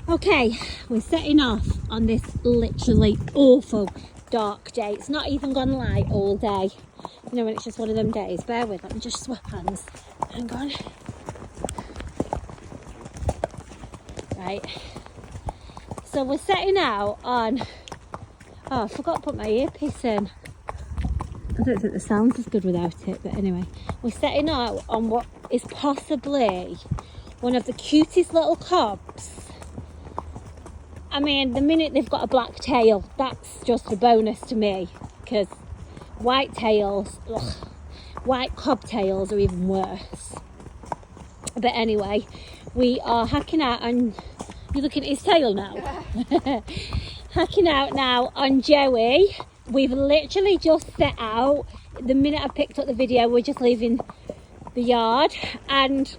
Okay, we're setting off on this literally awful dark day. It's not even gone light all day. You know when it's just one of them days. Bear with, let me just swap hands. Hang on. Right. So we're setting out on... Oh, I forgot to put my earpiece in. I don't think the sound's as good without it, but anyway. We're setting out on what is possibly one of the cutest little cobs. I mean, the minute they've got a black tail, that's just a bonus to me, because white tails, white cob tails are even worse. But anyway, we are hacking out on... You're looking at his tail now? Yeah. Hacking out now on Joey. We've literally just set out. The minute I picked up the video, we're just leaving the yard, and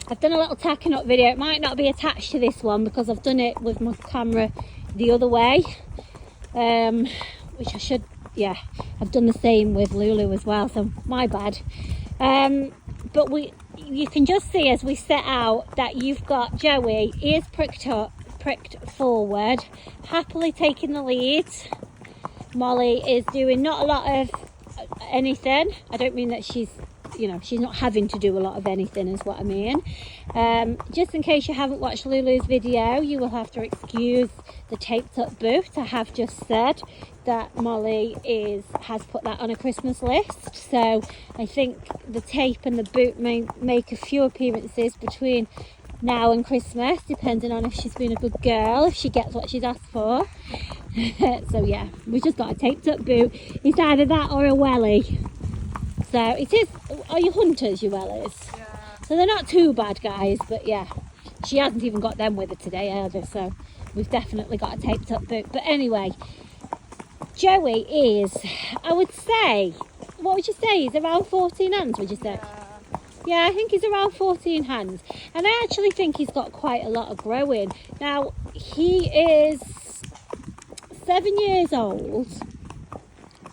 I've done a little tacking up video. It might not be attached to this one because I've done it with my camera the other way, which I should, yeah, I've done the same with Lulu as well, so my bad. But you can just see as we set out that you've got Joey, ears pricked forward, happily taking the lead. Molly is doing not a lot of anything. I don't mean that she's, you know, she's not having to do a lot of anything is what I mean. Just in case you haven't watched Lulu's video, you will have to excuse the taped up boot. I have just said that Molly has put that on a Christmas list, so I think the tape and the boot may make a few appearances between now and Christmas, depending on if she's been a good girl, if she gets what she's asked for. So yeah, we just got a taped up boot. It's either that or a welly. So it is. Are you hunters, you wellies? Yeah. So they're not too bad, guys, but yeah, she hasn't even got them with her today either, so we've definitely got a taped up boot. But anyway, Joey is, I would say, what would you say? He's around 14 hands, would you say? Yeah, I think he's around 14 hands. And I actually think he's got quite a lot of growing. Now, he is 7 years old,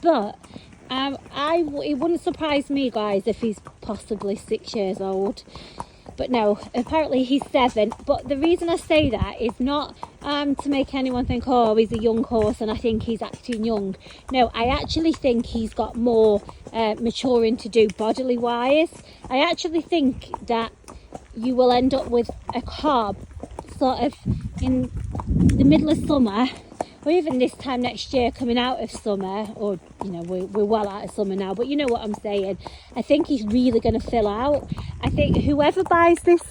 but it wouldn't surprise me, guys, if he's possibly 6 years old. But no, apparently he's 7. But the reason I say that is not to make anyone think, oh, he's a young horse and I think he's acting young. No, I actually think he's got more maturing to do bodily wise. I actually think that you will end up with a cob sort of in the middle of summer, or even this time next year coming out of summer, or you know, we're well out of summer now, but you know what I'm saying. I think he's really going to fill out. I think whoever buys this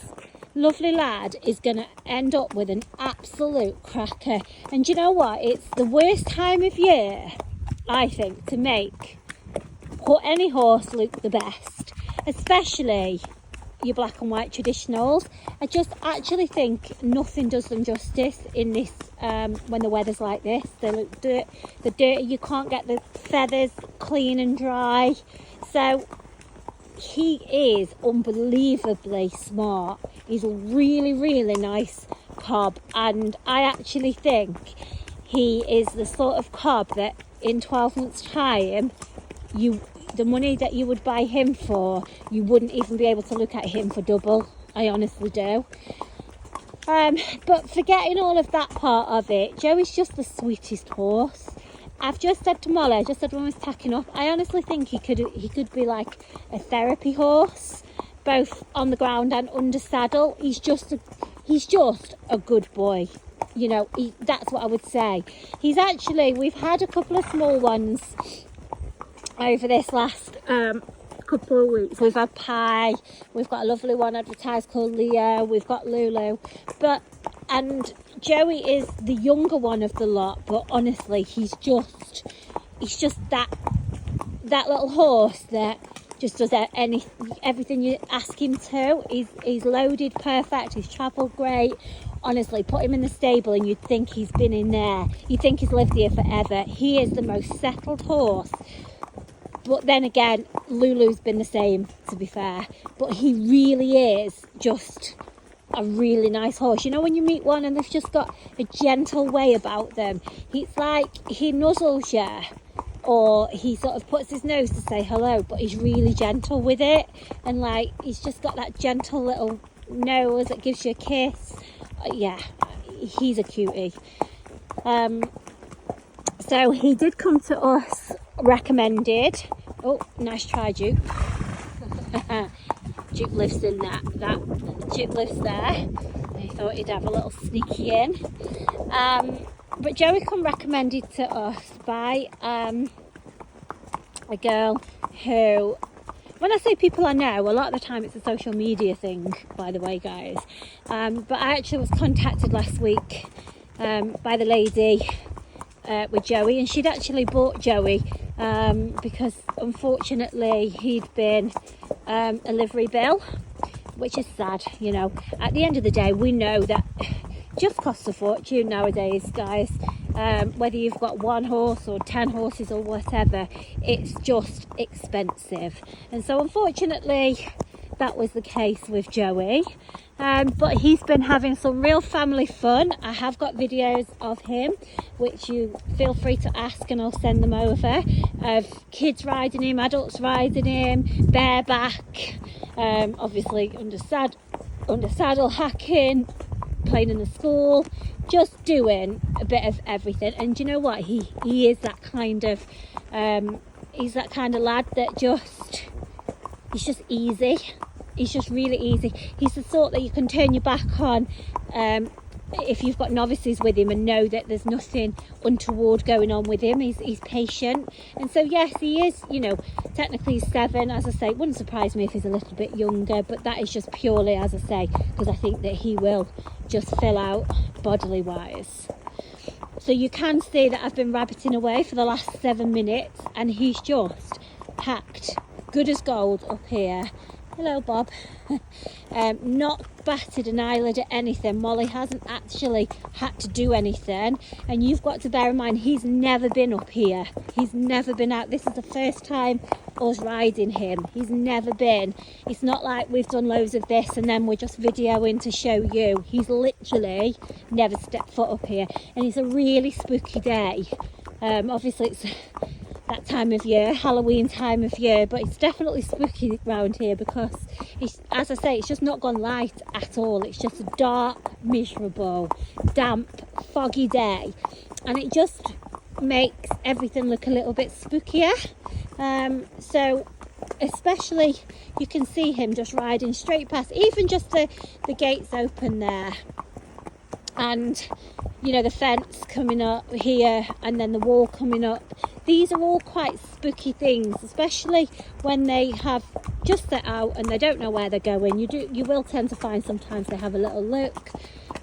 lovely lad is going to end up with an absolute cracker. And you know what, it's the worst time of year, I think, to make any horse look the best, especially your black and white traditionals. I just actually think nothing does them justice in this when the weather's like this. They look dirty, you can't get the feathers clean and dry. So he is unbelievably smart. He's a really, really nice cob, and I actually think he is the sort of cob that in 12 months time, the money that you would buy him for, you wouldn't even be able to look at him for double. I honestly do. But forgetting all of that part of it, Joey's just the sweetest horse. I've just said to Molly, I just said when I was packing up, I honestly think he could be like a therapy horse, both on the ground and under saddle. He's just a good boy. You know, that's what I would say. He's actually, we've had a couple of small ones over this last couple of weeks. We've had Pie, we've got a lovely one advertised called Leo, we've got Lulu, and Joey is the younger one of the lot, but honestly he's just that little horse that just does everything you ask him to. He's loaded perfect, he's travelled great. Honestly, put him in the stable and you'd think he's been in there, you'd think he's lived here forever. He is the most settled horse. But then again, Lulu's been the same, to be fair. But he really is just a really nice horse. You know when you meet one and they've just got a gentle way about them. It's like he nuzzles you, or he sort of puts his nose to say hello, but he's really gentle with it. And like, he's just got that gentle little nose that gives you a kiss. yeah, he's a cutie. So he did come to us recommended. Oh, nice try, Duke. Duke lives in that Duke lives there. I thought he'd have a little sneaky in. But Joey come recommended to us by a girl who, when I say people I know, a lot of the time it's a social media thing, by the way, guys. But I actually was contacted last week by the lady with Joey, and she'd actually bought Joey because unfortunately he'd been a livery bill, which is sad. You know, at the end of the day, we know that just costs a fortune nowadays, guys. Whether you've got 1 horse or 10 horses or whatever, it's just expensive. And so unfortunately that was the case with Joey. But he's been having some real family fun. I have got videos of him, which you feel free to ask and I'll send them over, of kids riding him, adults riding him, bareback, obviously under saddle, hacking, playing in the school, just doing a bit of everything. And you know what, he is that kind of he's that kind of lad that he's just easy. He's just really easy. He's the sort that you can turn your back on if you've got novices with him and know that there's nothing untoward going on with him. He's patient. And so yes, he is, you know, technically he's 7, as I say. It wouldn't surprise me if he's a little bit younger, but that is just purely, as I say, because I think that he will just fill out bodily wise. So you can see that I've been rabbiting away for the last 7 minutes and he's just packed good as gold up here. Hello, Bob. Not batted an eyelid at anything. Molly hasn't actually had to do anything. And you've got to bear in mind, he's never been up here. He's never been out. This is the first time us riding him. He's never been. It's not like we've done loads of this and then we're just videoing to show you. He's literally never stepped foot up here. And it's a really spooky day. Obviously, it's that time of year, Halloween time of year, but it's definitely spooky around here because it's, as I say, it's just not gone light at all. It's just a dark, miserable, damp, foggy day, and it just makes everything look a little bit spookier. So especially you can see him just riding straight past, even just the gates open there, and you know, the fence coming up here and then the wall coming up. These are all quite spooky things, especially when they have just set out and they don't know where they're going. You will tend to find sometimes they have a little look,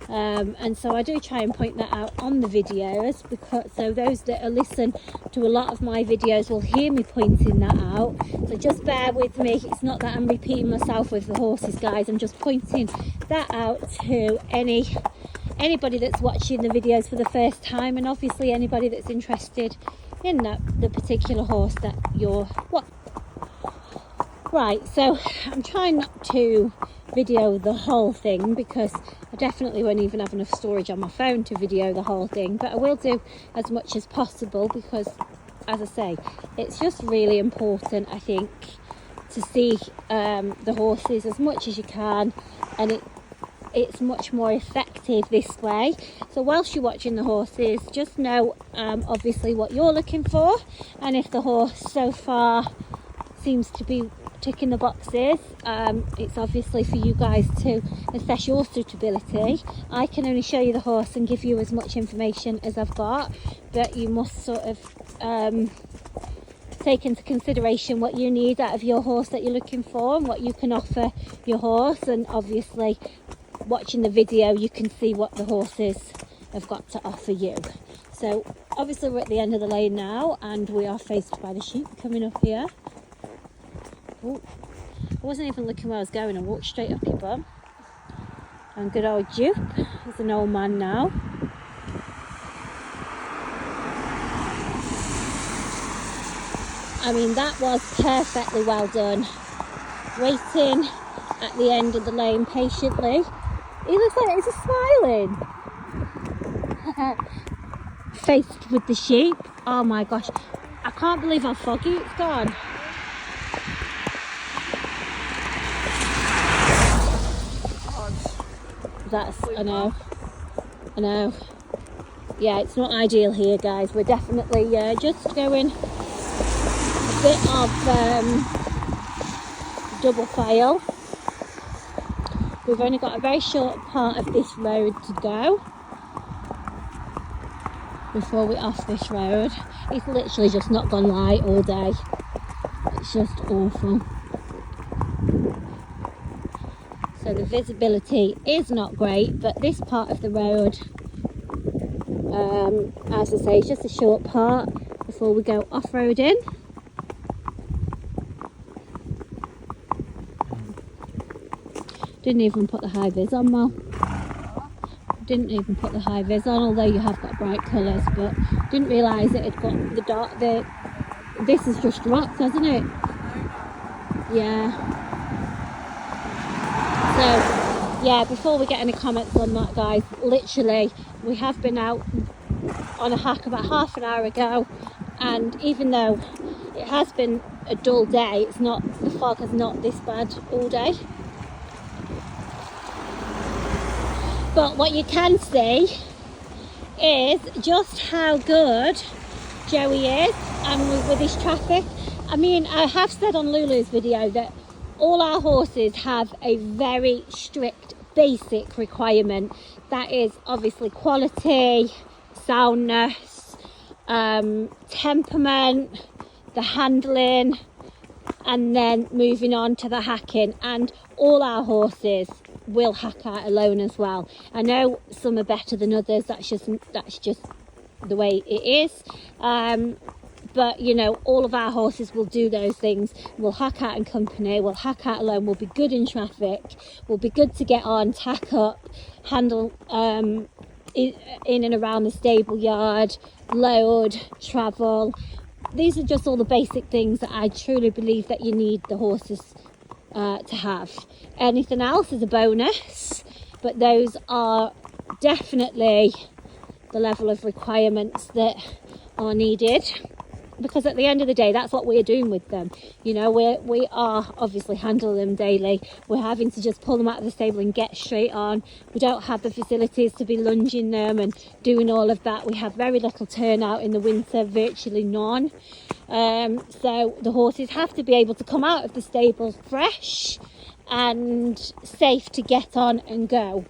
and so I do try and point that out on the videos, because so those that listen to a lot of my videos will hear me pointing that out. So just bear with me. It's not that I'm repeating myself with the horses, guys. I'm just pointing that out to anybody that's watching the videos for the first time, and obviously anybody that's interested in the particular horse that you're right. So I'm trying not to video the whole thing because I definitely won't even have enough storage on my phone to video the whole thing, but I will do as much as possible because, as I say, it's just really important, I think, to see the horses as much as you can, and it's much more effective this way. So whilst you're watching the horses, just know obviously what you're looking for, and if the horse so far seems to be ticking the boxes, it's obviously for you guys to assess your suitability. I can only show you the horse and give you as much information as I've got, but you must sort of take into consideration what you need out of your horse that you're looking for and what you can offer your horse. And obviously watching the video you can see what the horses have got to offer you. So obviously we're at the end of the lane now and we are faced by the sheep coming up here. Ooh, I wasn't even looking where I was going. I walked straight up your bum. And good old Duke, he's an old man now. I mean, that was perfectly well done. Waiting at the end of the lane patiently. He looks like he's smiling. Faced with the sheep. Oh my gosh, I can't believe how foggy it's gone. that's, I know. Yeah, it's not ideal here, guys. We're definitely just going a bit of double file. We've only got a very short part of this road to go before we're off this road. It's literally just not gone light all day. It's just awful. So the visibility is not great, but this part of the road, as I say, it's just a short part before we go off-roading. Didn't even put the high vis on, Mal. Didn't even put the high vis on, although you have got bright colours, but didn't realise it had got the dark. This is just rocks, hasn't it? Yeah. So, yeah, before we get any comments on that, guys, literally, we have been out on a hack about half an hour ago, and even though it has been a dull day, it's not, the fog is not this bad all day. But what you can see is just how good Joey is, and with his traffic. I mean, I have said on Lulu's video that all our horses have a very strict basic requirement. That is obviously quality, soundness, temperament, the handling, and then moving on to the hacking. And all our horses will hack out alone as well. I know some are better than others, that's just the way it is, but you know, all of our horses will do those things. We'll hack out in company, we'll hack out alone, we'll be good in traffic, we'll be good to get on, tack up, handle in and around the stable yard, load, travel. These are just all the basic things that I truly believe that you need the horses to have. Anything else is a bonus, but those are definitely the level of requirements that are needed, because at the end of the day, that's what we're doing with them. You know, we are obviously handling them daily. We're having to just pull them out of the stable and get straight on. We don't have the facilities to be lunging them and doing all of that. We have very little turnout in the winter, virtually none. So the horses have to be able to come out of the stable fresh and safe to get on and go.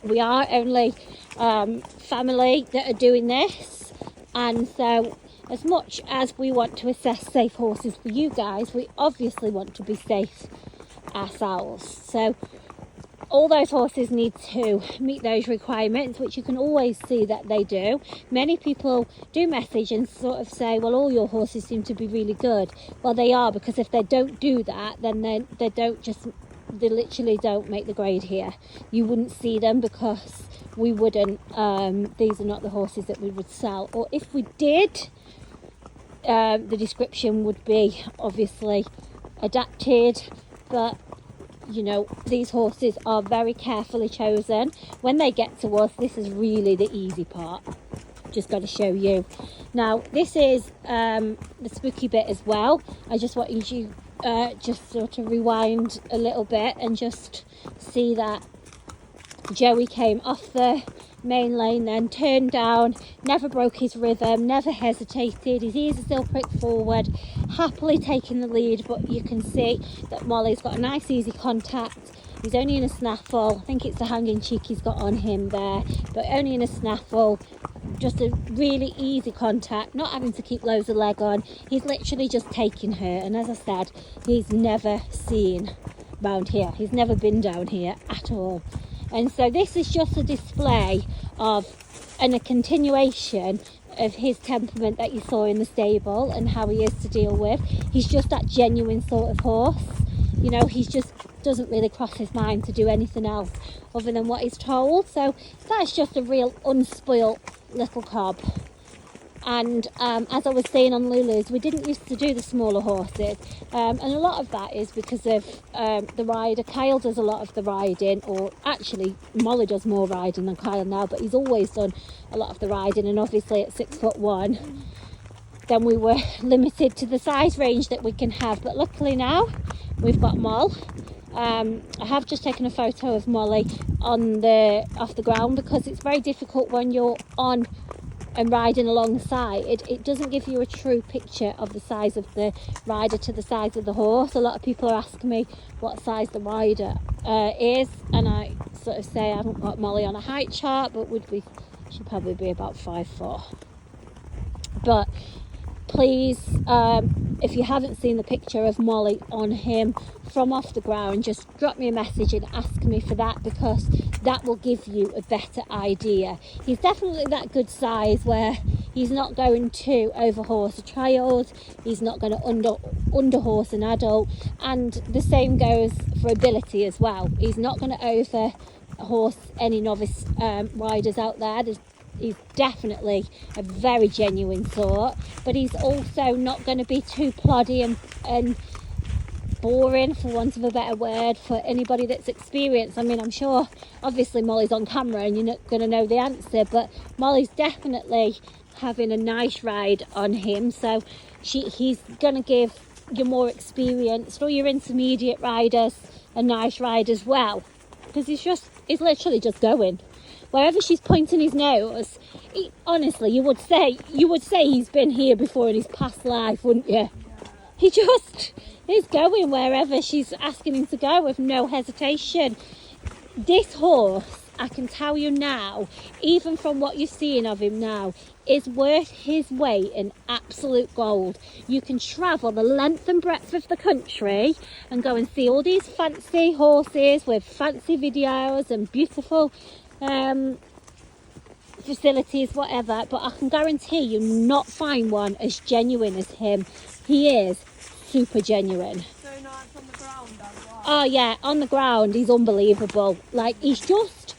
We are only family that are doing this, and so as much as we want to assess safe horses for you guys, we obviously want to be safe ourselves. So all those horses need to meet those requirements, which you can always see that they do. Many people do message and sort of say, well, all your horses seem to be really good. Well, they are, because if they don't do that, then they literally don't make the grade here. You wouldn't see them, because we wouldn't, these are not the horses that we would sell. Or if we did, the description would be obviously adapted, but you know, these horses are very carefully chosen. When they get to us, this is really the easy part. Just got to show you. Now, this is the spooky bit as well. I just want you to just sort of rewind a little bit and just see that Joey came off the main lane, then turned down, never broke his rhythm, never hesitated. His ears are still pricked forward, happily taking the lead, but you can see that Molly's got a nice easy contact. He's only in a snaffle. I think it's the hanging cheek he's got on him there, but only in a snaffle. Just a really easy contact, not having to keep loads of leg on. He's literally just taking her, and as I said, he's never seen round here. He's never been down here at all. And so this is just a display of, and a continuation of his temperament that you saw in the stable and how he is to deal with. He's just that genuine sort of horse. You know, he just doesn't really cross his mind to do anything else other than what he's told. So that's just a real unspoilt little cob. And as I was saying on Lulu's, we didn't used to do the smaller horses, and a lot of that is because of the rider. Kyle does a lot of the riding, or actually Molly does more riding than Kyle now, but he's always done a lot of the riding, and obviously at 6'1", then we were limited to the size range that we can have. But luckily now we've got Moll, I have just taken a photo of Molly off the ground, because it's very difficult when you're on and riding alongside. It doesn't give you a true picture of the size of the rider to the size of the horse. A lot of people are asking me what size the rider is, and I sort of say I haven't got Molly on a height chart, but she'd probably be about 5'4". But please, if you haven't seen the picture of Molly on him from off the ground, just drop me a message and ask me for that, because that will give you a better idea. He's definitely that good size where he's not going to overhorse a child, he's not going to underhorse an adult, and the same goes for ability as well. He's not going to overhorse any novice riders out there. He's definitely a very genuine sort, but he's also not going to be too ploddy and boring, for want of a better word, for anybody that's experienced. I mean, I'm sure obviously Molly's on camera and you're not going to know the answer, but Molly's definitely having a nice ride on him, so he's going to give your more experienced or your intermediate riders a nice ride as well, because he's literally just going wherever she's pointing his nose. Honestly, you would say he's been here before in his past life, wouldn't you? He just is going wherever she's asking him to go with no hesitation. This horse, I can tell you now, even from what you're seeing of him now, is worth his weight in absolute gold. You can travel the length and breadth of the country and go and see all these fancy horses with fancy videos and beautiful facilities, whatever, but I can guarantee you not find one as genuine as him. He is super genuine. So nice on the ground as well. Oh yeah, on the ground he's unbelievable. Like, he's just,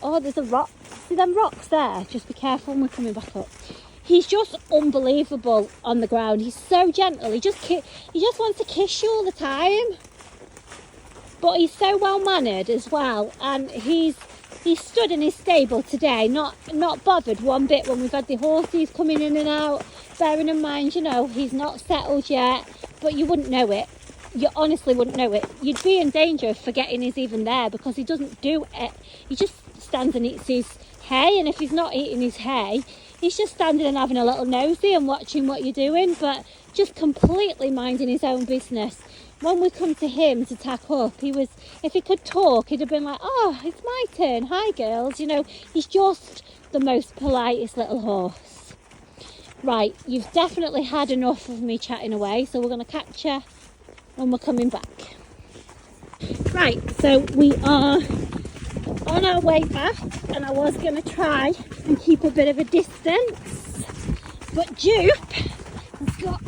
oh, there's a rock, see them rocks there, just be careful when we're coming back up. He's just unbelievable on the ground. He's so gentle, he just wants to kiss you all the time, but he's so well mannered as well. And he stood in his stable today, not bothered one bit when we've had the horses coming in and out, bearing in mind, you know, he's not settled yet, but you wouldn't know it. You honestly wouldn't know it. You'd be in danger of forgetting he's even there, because he doesn't do it. He just stands and eats his hay, and if he's not eating his hay, he's just standing and having a little nosy and watching what you're doing, but just completely minding his own business. When we come to him to tack up, if he could talk, he'd have been like, oh, it's my turn, hi girls, you know. He's just the most politest little horse. Right, you've definitely had enough of me chatting away, so we're going to catch you when we're coming back. Right, so we are on our way back, and I was going to try and keep a bit of a distance, but Jupe has got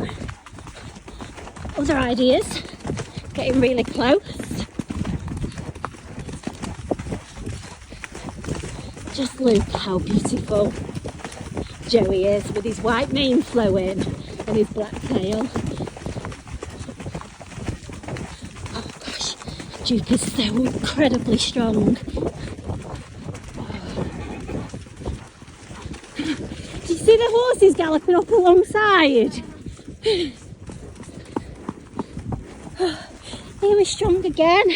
other ideas, getting really close. Just look how beautiful Joey is with his white mane flowing and his black tail. Oh gosh, Duke is so incredibly strong. Do you see the horses galloping up alongside? Here we're strong again.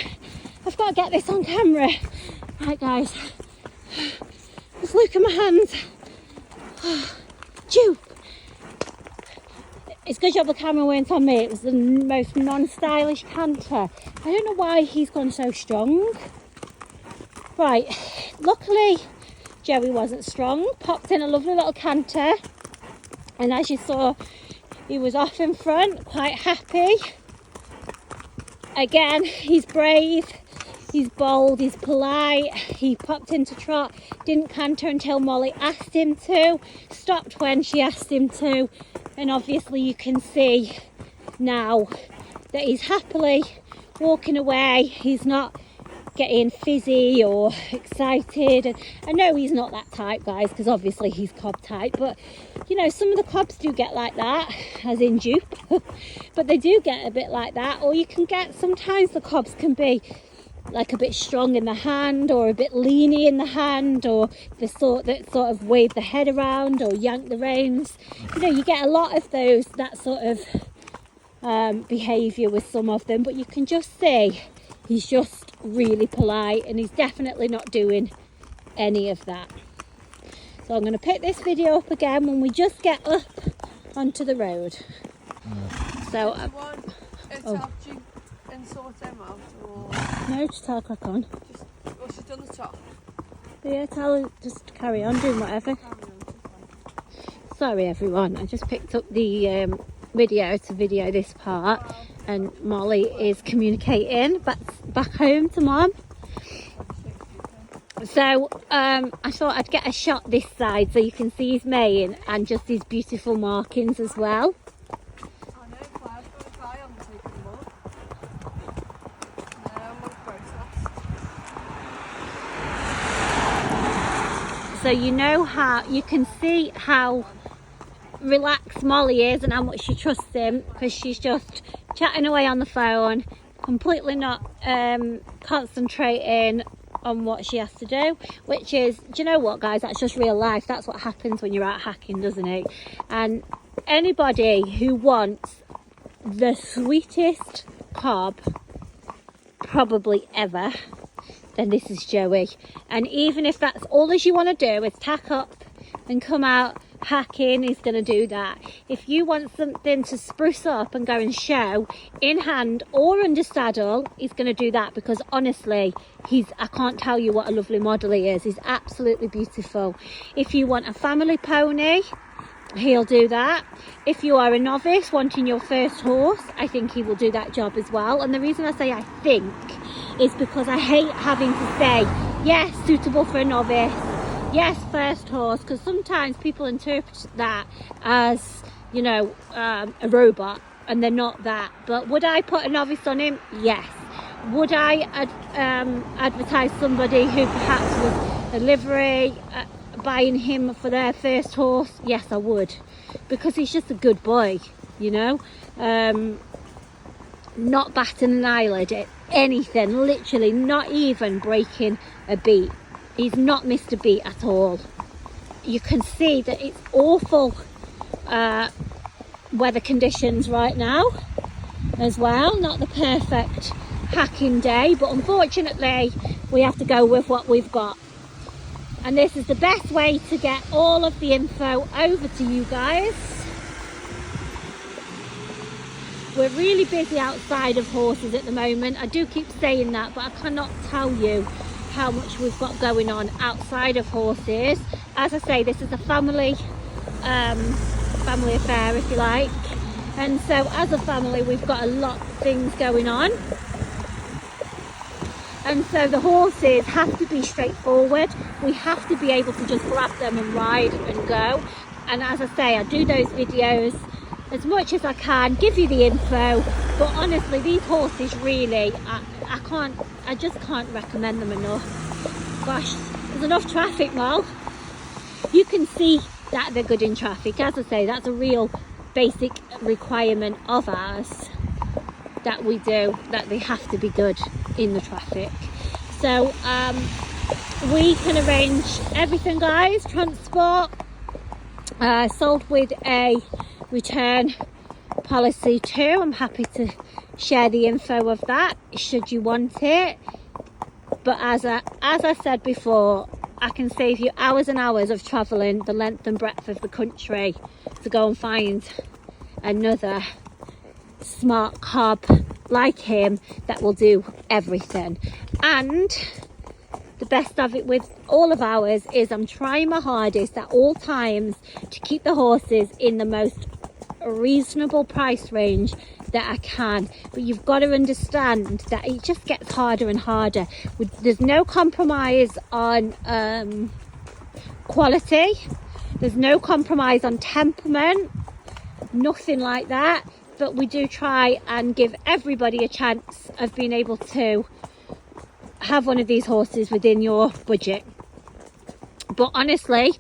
I've got to get this on camera. Right guys, just look at my hands. Jupe! It's a good job the camera weren't on me. It was the most non-stylish canter. I don't know why he's gone so strong. Right, luckily Joey wasn't strong. Popped in a lovely little canter, and as you saw, he was off in front, quite happy. Again, he's brave, he's bold, he's polite. He popped into trot, didn't canter until Molly asked him to, stopped when she asked him to, and obviously you can see now that he's happily walking away. He's not getting fizzy or excited. And I know he's not that type, guys, because obviously he's cob type, but you know, some of the cobs do get like that, as in Jupe. But they do get a bit like that, or you can get, sometimes the cobs can be like a bit strong in the hand, or a bit leany in the hand, or the sort that sort of wave the head around or yank the reins. You know, you get a lot of that sort of behaviour with some of them, but you can just see He's just really polite, and he's definitely not doing any of that. So I'm going to pick this video up again when we just get up onto the road. So Do you want it to help you and sort him out, or no, just I'll crack on. just, well, she's done the top. Yeah, tell her just carry on doing whatever. Sorry everyone, I just picked up the video to video this part, and Molly is communicating back home to Mum. So I thought I'd get a shot this side so you can see his mane and just his beautiful markings as well. I know, Claire's got a guy on taking them up. No, I'm going to So you know how, you can see how relaxed Molly is and how much she trusts him, because she's just chatting away on the phone, completely not concentrating on what she has to do, which is, do you know what guys, that's just real life. That's what happens when you're out hacking, doesn't it? And anybody who wants the sweetest cob probably ever, then this is Joey. And even if that's all as you want to do is tack up and come out hacking, he's going to do that. If you want something to spruce up and go and show in hand or under saddle, he's going to do that, because honestly, I can't tell you what a lovely model he is. He's absolutely beautiful. If you want a family pony, he'll do that. If you are a novice wanting your first horse, I think he will do that job as well. And the reason I say I think is because I hate having to say, yes, suitable for a novice, yes, first horse, because sometimes people interpret that as, you know, a robot, and they're not that. But would I put a novice on him? Yes. Would I advertise somebody who perhaps was a livery, buying him for their first horse? Yes, I would, because he's just a good boy, you know, not batting an eyelid at anything, literally not even breaking a beat. He's not missed a beat at all. You can see that it's awful weather conditions right now as well. Not the perfect hacking day, but unfortunately we have to go with what we've got. And this is the best way to get all of the info over to you guys. We're really busy outside of horses at the moment. I do keep saying that, but I cannot tell you how much we've got going on outside of horses. As I say, this is a family affair, if you like, and so as a family we've got a lot of things going on, and so the horses have to be straightforward. We have to be able to just grab them and ride and go. And as I say, I do those videos as much as I can, give you the info, but honestly these horses really, I just can't recommend them enough. Gosh, there's enough traffic now. You can see that they're good in traffic. As I say, that's a real basic requirement of ours that we do, that they have to be good in the traffic. So we can arrange everything guys, transport, sold with a return policy too. I'm happy to share the info of that should you want it. But as I said before, I can save you hours and hours of travelling the length and breadth of the country to go and find another smart cob like him that will do everything. And the best of it with all of ours is I'm trying my hardest at all times to keep the horses in the most reasonable price range that I can, but you've got to understand that it just gets harder and harder. There's no compromise on quality, there's no compromise on temperament, nothing like that, but we do try and give everybody a chance of being able to have one of these horses within your budget. But honestly,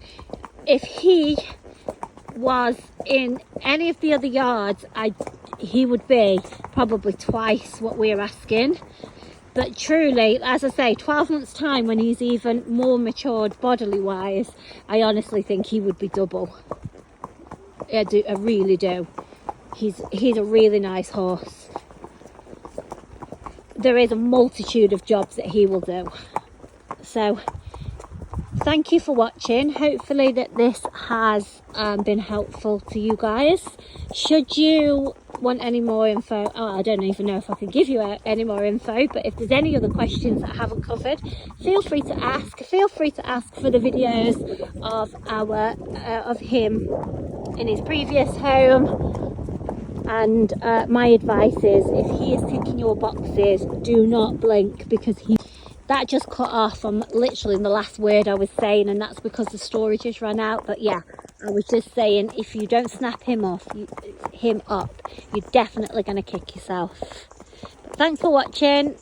if he was in any of the other yards, he would be probably twice what we're asking. But truly, as I say, 12 months time, when he's even more matured bodily wise, I honestly think he would be double. I really do. He's a really nice horse. there is a multitude of jobs that he will do. So thank you for watching. Hopefully that this has been helpful to you guys. Should you want any more info, I don't even know if I can give you any more info, but if there's any other questions that I haven't covered, feel free to ask. Feel free to ask for the videos of him in his previous home. And my advice is, if he is ticking your boxes, do not blink, because that just cut off on literally the last word I was saying, and that's because the storage has run out. But yeah, I was just saying, if you don't snap him up, you're definitely going to kick yourself. But thanks for watching.